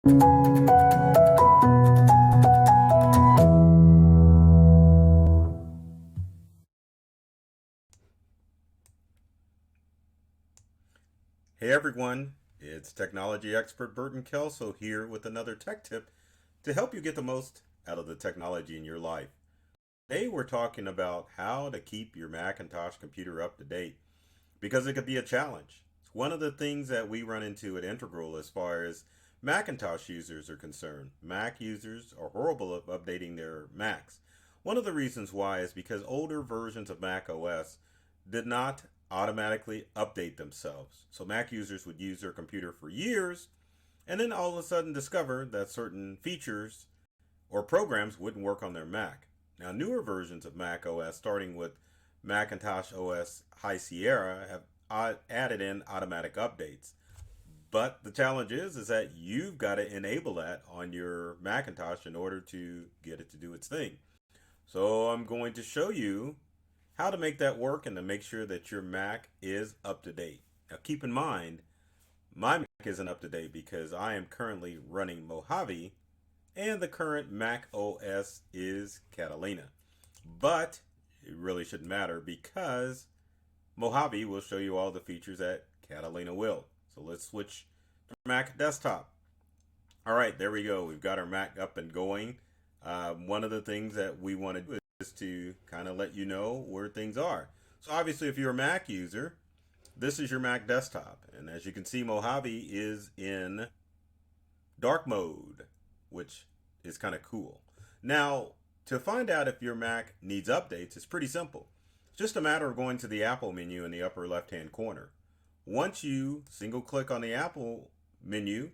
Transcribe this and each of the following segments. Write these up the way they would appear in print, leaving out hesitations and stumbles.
Hey everyone, it's technology expert Burton Kelso here with another tech tip to help you get the most out of the technology in your life. Today we're talking about how to keep your Macintosh computer up to date because it could be a challenge. It's one of the things that we run into at Integral as far as Macintosh users are concerned. Mac users are horrible at updating their Macs. One of the reasons why is because older versions of Mac OS did not automatically update themselves. So Mac users would use their computer for years and then all of a sudden discover that certain features or programs wouldn't work on their Mac. Now newer versions of Mac OS, starting with Macintosh OS High Sierra, have added in automatic updates. But the challenge is that you've got to enable that on your Macintosh in order to get it to do its thing. So I'm going to show you how to make that work and to make sure that your Mac is up to date. Now keep in mind, my Mac isn't up to date because I am currently running Mojave and the current Mac OS is Catalina. But it really shouldn't matter because Mojave will show you all the features that Catalina will. So let's switch to Mac desktop. All right, there we go. We've got our Mac up and going. One of the things that we want to do is to kind of let you know where things are. So obviously if you're a Mac user, this is your Mac desktop. And as you can see, Mojave is in dark mode, which is kind of cool. Now, to find out if your Mac needs updates, it's pretty simple. It's just a matter of going to the Apple menu in the upper left-hand corner. Once you single click on the Apple menu,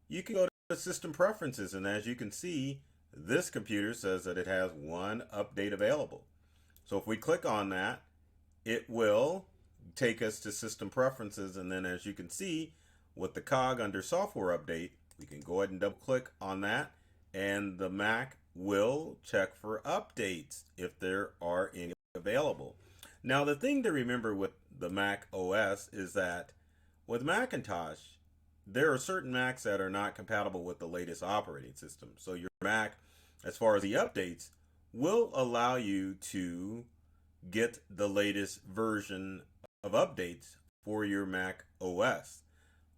you can go to System Preferences, and as you can see, this computer says that it has one update available. So if we click on that, it will take us to System Preferences, and then as you can see, with the cog under Software Update, we can go ahead and double click on that, and the Mac will check for updates if there are any available. Now the thing to remember with the Mac OS is that with Macintosh, there are certain Macs that are not compatible with the latest operating system. So your Mac, as far as the updates, will allow you to get the latest version of updates for your Mac OS.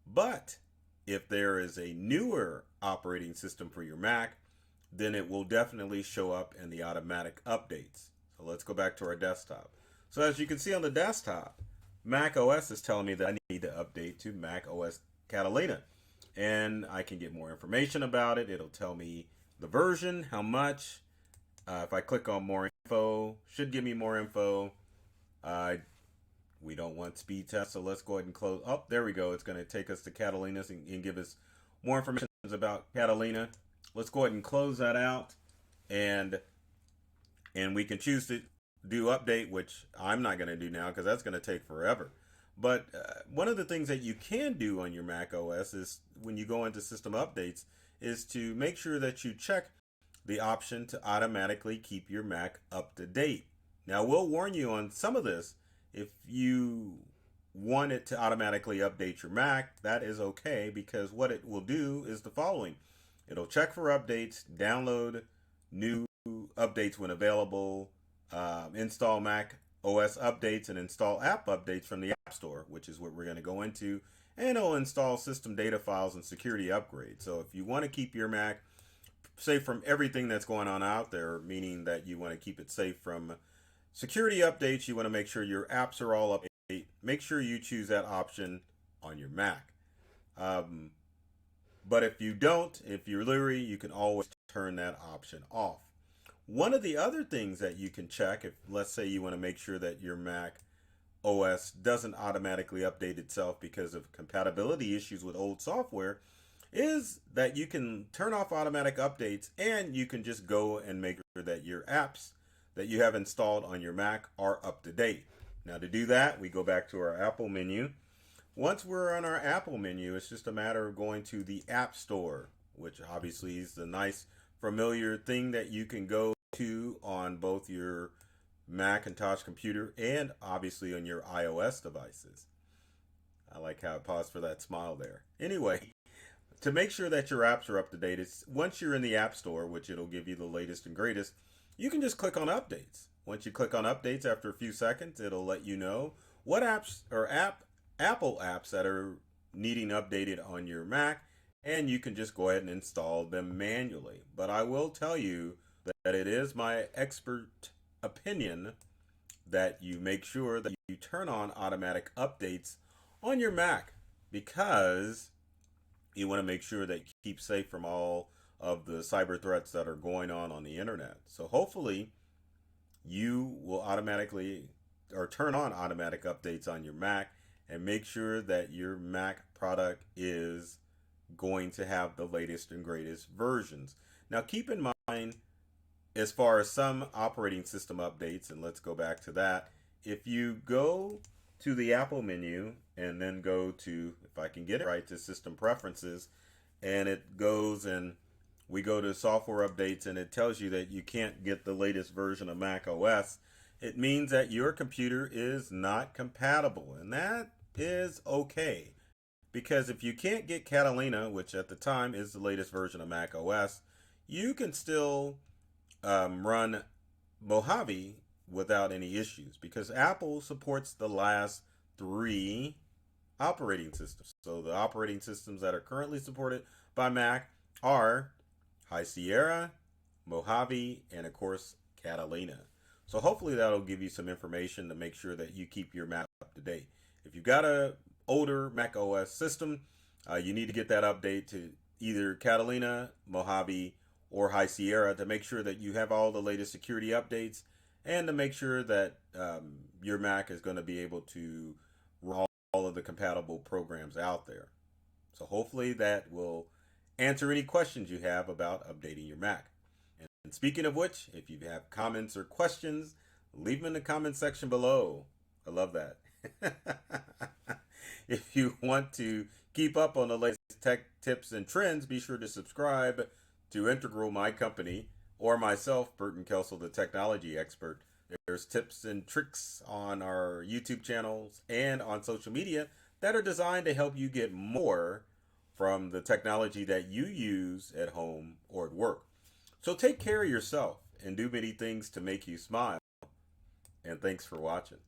But if there is a newer operating system for your Mac, then it will definitely show up in the automatic updates. So let's go back to our desktop. So as you can see on the desktop, Mac OS is telling me that I need to update to Mac OS Catalina. And I can get more information about it. It'll tell me the version, how much. If I click on more info, should give me more info. We don't want speed test, so let's go ahead and close. Oh, there we go. It's going to take us to Catalina and give us more information about Catalina. Let's go ahead and close that out, and we can choose to do update, which I'm not going to do now because that's going to take forever. But one of the things that you can do on your Mac OS is when you go into system updates is to make sure that you check the option to automatically keep your Mac up to date. Now we'll warn you on some of this. If you want it to automatically update your Mac, that is okay, because what it will do is the following. It'll check for updates, download new updates when available, install Mac OS updates, and install app updates from the App Store, which is what we're going to go into, and it'll install system data files and security upgrades. So if you want to keep your Mac safe from everything that's going on out there, meaning that you want to keep it safe from security updates, you want to make sure your apps are all up to date, make sure you choose that option on your Mac. But if you don't, if you're leery, you can always turn that option off. One of the other things that you can check, if let's say you want to make sure that your Mac OS doesn't automatically update itself because of compatibility issues with old software, is that you can turn off automatic updates and you can just go and make sure that your apps that you have installed on your Mac are up to date. Now to do that, we go back to our Apple menu. Once we're on our Apple menu, it's just a matter of going to the App Store, which obviously is the nice familiar thing that you can go to on both your Macintosh computer and obviously on your iOS devices. I like how it paused for that smile there. Anyway, to make sure that your apps are up to date, it's once you're in the App Store, which it'll give you the latest and greatest, you can just click on updates. Once you click on updates, after a few seconds, it'll let you know what apps or Apple apps that are needing updated on your Mac, and you can just go ahead and install them manually. But I will tell you that it is my expert opinion that you make sure that you turn on automatic updates on your Mac, because you want to make sure that you keep safe from all of the cyber threats that are going on the internet. So hopefully you will automatically or turn on automatic updates on your Mac and make sure that your Mac product is going to have the latest and greatest versions. Now keep in mind, as far as some operating system updates, and let's go back to that, if you go to the Apple menu and then go to, if I can get it right, to System Preferences, and it goes and we go to Software Updates, and it tells you that you can't get the latest version of Mac OS, it means that your computer is not compatible, and that is okay. Because if you can't get Catalina, which at the time is the latest version of Mac OS, you can still run Mojave without any issues, because Apple supports the last 3 operating systems. So the operating systems that are currently supported by Mac are High Sierra, Mojave, and of course Catalina. So hopefully that'll give you some information to make sure that you keep your Mac up to date. If you've got a older Mac OS system, you need to get that update to either Catalina, Mojave, or High Sierra to make sure that you have all the latest security updates, and to make sure that your Mac is going to be able to run all of the compatible programs out there. So hopefully that will answer any questions you have about updating your Mac. And speaking of which, if you have comments or questions, leave them in the comment section below. I love that. If you want to keep up on the latest tech tips and trends, be sure to subscribe to Integral, my company, or myself, Burton Kelsel, the technology expert. There's tips and tricks on our YouTube channels and on social media that are designed to help you get more from the technology that you use at home or at work. So take care of yourself and do many things to make you smile. And thanks for watching.